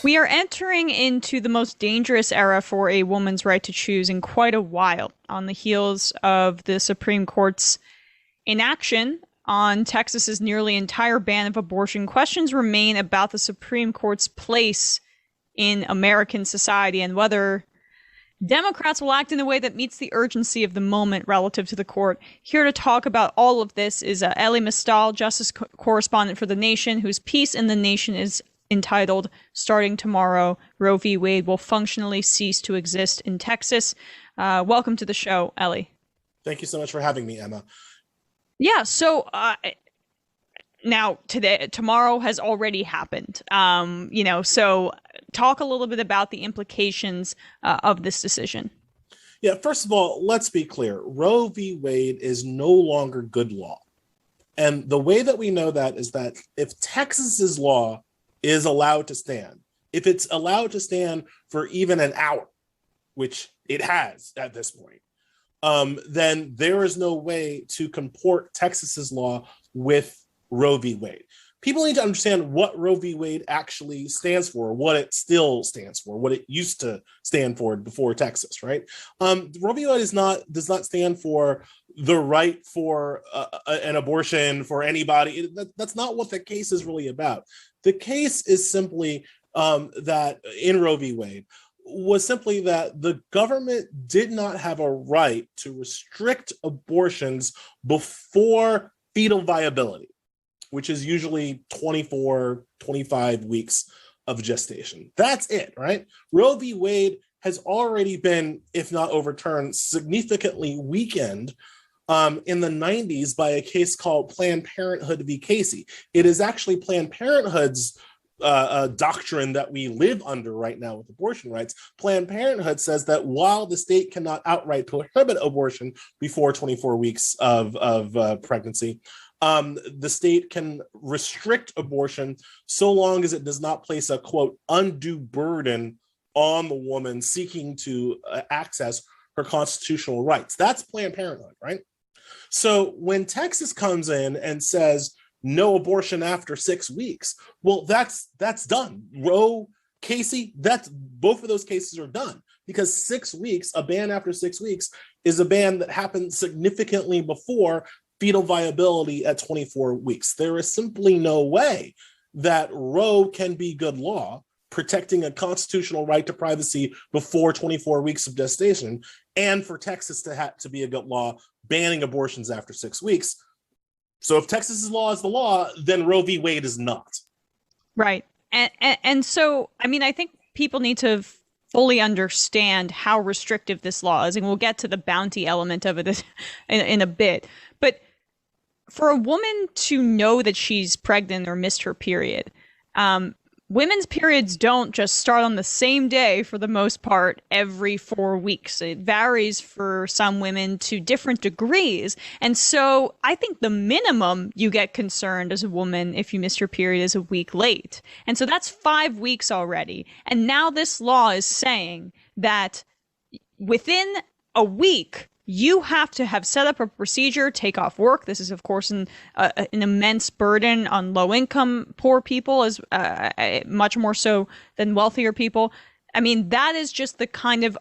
We are entering into the most dangerous era for a woman's right to choose in quite a while, on the heels of the Supreme Court's inaction on Texas's nearly entire ban of abortion. Questions remain about the Supreme Court's place in American society and whether Democrats will act in a way that meets the urgency of the moment relative to the court. Here to talk about all of this is Elie Mystal, justice correspondent for The Nation, whose piece in The Nation is entitled "Starting Tomorrow, Roe v. Wade Will Functionally Cease to Exist in Texas." Welcome to the show, Ellie. Thank you so much for having me, Emma. Yeah, so now tomorrow has already happened. So talk a little bit about the implications of this decision. Yeah, first of all, let's be clear. Roe v. Wade is no longer good law. And the way that we know that is that if Texas's law is allowed to stand, if it's allowed to stand for even an hour, which it has at this point, then there is no way to comport Texas's law with Roe v. Wade. People need to understand what Roe v. Wade actually stands for, what it still stands for, what it used to stand for before Texas, right? Roe v. Wade does not stand for the right for an abortion for anybody. That's not what the case is really about. The case is simply that in Roe v. Wade was simply that the government did not have a right to restrict abortions before fetal viability, which is usually 24, 25 weeks of gestation. That's it, right? Roe v. Wade has already been, if not overturned, significantly weakened in the 90s by a case called Planned Parenthood v. Casey. It is actually Planned Parenthood's doctrine that we live under right now with abortion rights. Planned Parenthood says that while the state cannot outright prohibit abortion before 24 weeks of pregnancy, the state can restrict abortion so long as it does not place a, quote, undue burden on the woman seeking to access her constitutional rights. That's Planned Parenthood, right? So when Texas comes in and says no abortion after 6 weeks, well, that's done. Roe, Casey, that's both of those cases are done because 6 weeks, a ban after 6 weeks, is a ban that happened significantly before fetal viability at 24 weeks. There is simply no way that Roe can be good law, protecting a constitutional right to privacy before 24 weeks of gestation, and for Texas to be a good law, banning abortions after 6 weeks. So if Texas's law is the law, then Roe v. Wade is not. Right. And so, I mean, I think people need to fully understand how restrictive this law is, and we'll get to the bounty element of it in a bit. But for a woman to know that she's pregnant or missed her period, women's periods don't just start on the same day for the most part every 4 weeks. It varies for some women to different degrees. And so I think the minimum you get concerned as a woman if you miss your period is a week late. And so that's 5 weeks already. And now this law is saying that within a week, you have to have set up a procedure, take off work. This is, of course, an immense burden on low-income, poor people, as much more so than wealthier people. I mean, that is just the kind of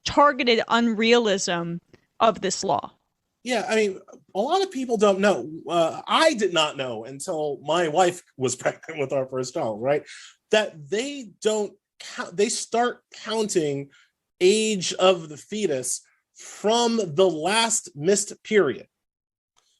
targeted unrealism of this law. Yeah, I mean, a lot of people don't know. I did not know until my wife was pregnant with our first child, right? That they don't count, they start counting age of the fetus from the last missed period.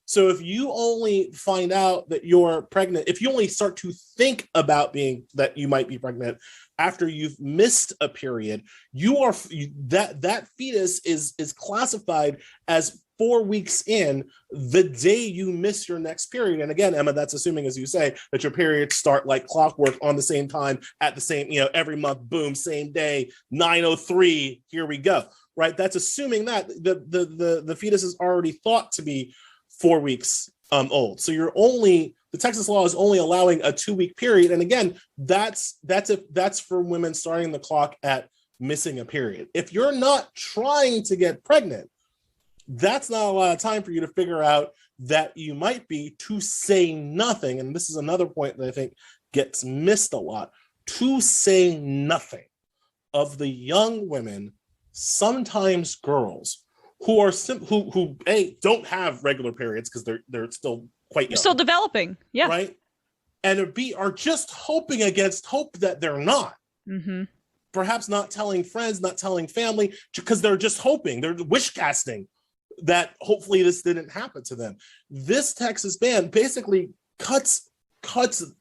So if you only find out that you're pregnant, if you only start to think about that you might be pregnant after you've missed a period, that fetus is classified as 4 weeks in the day you miss your next period. And again, Emma, that's assuming, as you say, that your periods start like clockwork on the same time at the same, every month, boom, same day, 9:03, here we go. Right, that's assuming that the fetus is already thought to be 4 weeks old. So the Texas law is only allowing a 2 week period, and again, that's for women starting the clock at missing a period. If you're not trying to get pregnant, that's not a lot of time for you to figure out that you might be, to say nothing. And this is another point that I think gets missed a lot. to say nothing of the young women, sometimes girls, who are who don't have regular periods because they're still quite young, still developing, yeah, right, and B, are just hoping against hope that they're not. Mm-hmm. Perhaps not telling friends, not telling family, because they're just hoping, they're wish casting that hopefully this didn't happen to them. This Texas ban basically cuts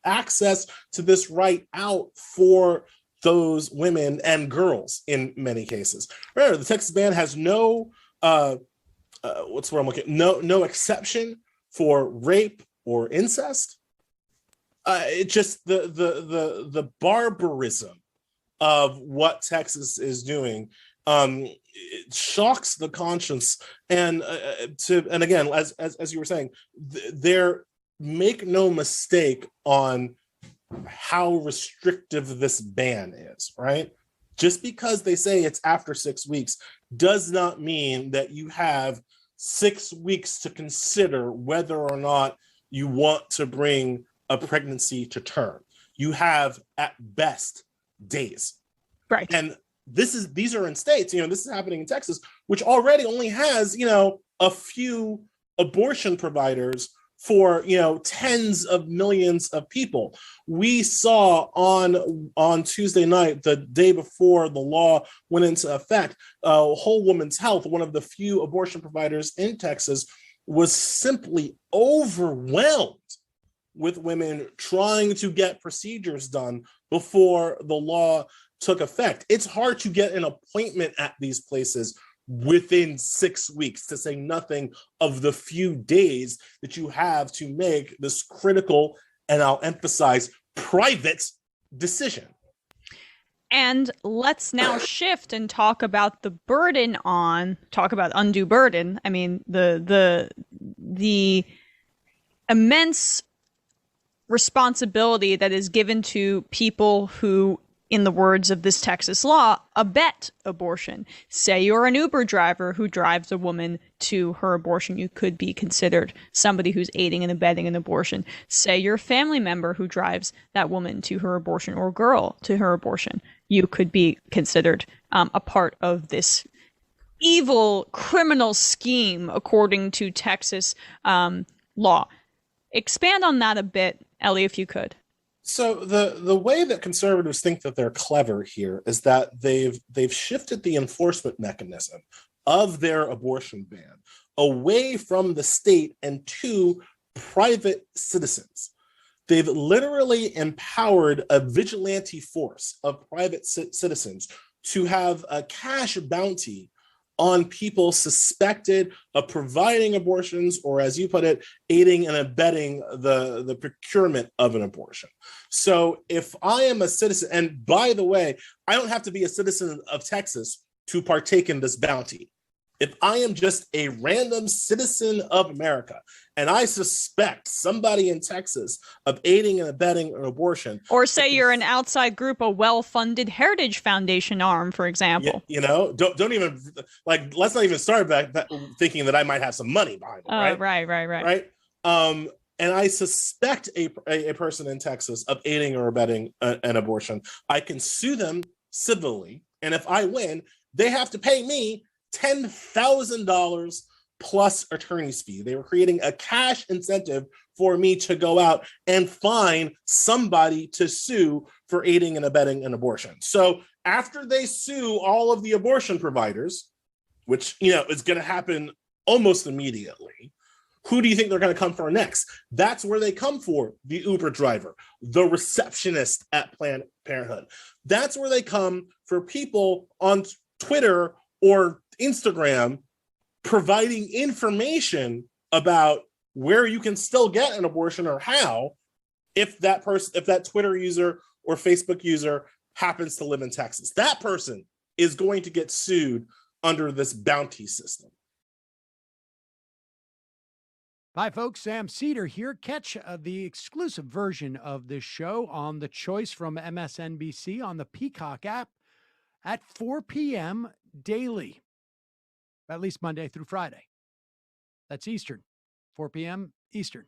access to this right out for those women and girls in many cases. Remember, the Texas ban has no what's where I'm looking, no exception for rape or incest. It just the barbarism of what Texas is doing it shocks the conscience. And and again, as you were saying, there, make no mistake on how restrictive this ban is, right? Just because they say it's after 6 weeks does not mean that you have 6 weeks to consider whether or not you want to bring a pregnancy to term. You have at best days. Right. And these are in states, this is happening in Texas, which already only has, a few abortion providers for, tens of millions of people. We saw on Tuesday night, the day before the law went into effect, Whole Woman's Health, one of the few abortion providers in Texas, was simply overwhelmed with women trying to get procedures done before the law took effect. It's hard to get an appointment at these places within 6 weeks, to say nothing of the few days that you have to make this critical, and I'll emphasize, private decision. And let's now shift and talk about undue burden. I mean, the immense responsibility that is given to people who, in the words of this Texas law, abet abortion. Say you're an Uber driver who drives a woman to her abortion, you could be considered somebody who's aiding and abetting an abortion. Say you're a family member who drives that woman to her abortion, or girl to her abortion, you could be considered a part of this evil criminal scheme according to Texas law. Expand on that a bit, Ellie, if you could. So the way that conservatives think that they're clever here is that they've shifted the enforcement mechanism of their abortion ban away from the state and to private citizens. They've literally empowered a vigilante force of private citizens to have a cash bounty on people suspected of providing abortions, or, as you put it, aiding and abetting the procurement of an abortion. So if I am a citizen, and by the way, I don't have to be a citizen of Texas to partake in this bounty. If I am just a random citizen of America and I suspect somebody in Texas of aiding and abetting an abortion. Or say you're an outside group, a well-funded Heritage Foundation arm, for example. Don't even, let's not even start back thinking that I might have some money behind it, right? Right. And I suspect a person in Texas of aiding or abetting an abortion. I can sue them civilly. And if I win, they have to pay me $10,000 plus attorney's fee. They were creating a cash incentive for me to go out and find somebody to sue for aiding and abetting an abortion. So after they sue all of the abortion providers, which is going to happen almost immediately, who do you think they're going to come for next? That's where they come for the Uber driver, the receptionist at Planned Parenthood. That's where they come for people on Twitter or Instagram providing information about where you can still get an abortion, or how, if that Twitter user or Facebook user happens to live in Texas. That person is going to get sued under this bounty system. Hi, folks. Sam Seder here. Catch the exclusive version of this show on The Choice from MSNBC on the Peacock app at 4 p.m. daily, at least Monday through Friday. That's Eastern, 4 p.m. Eastern.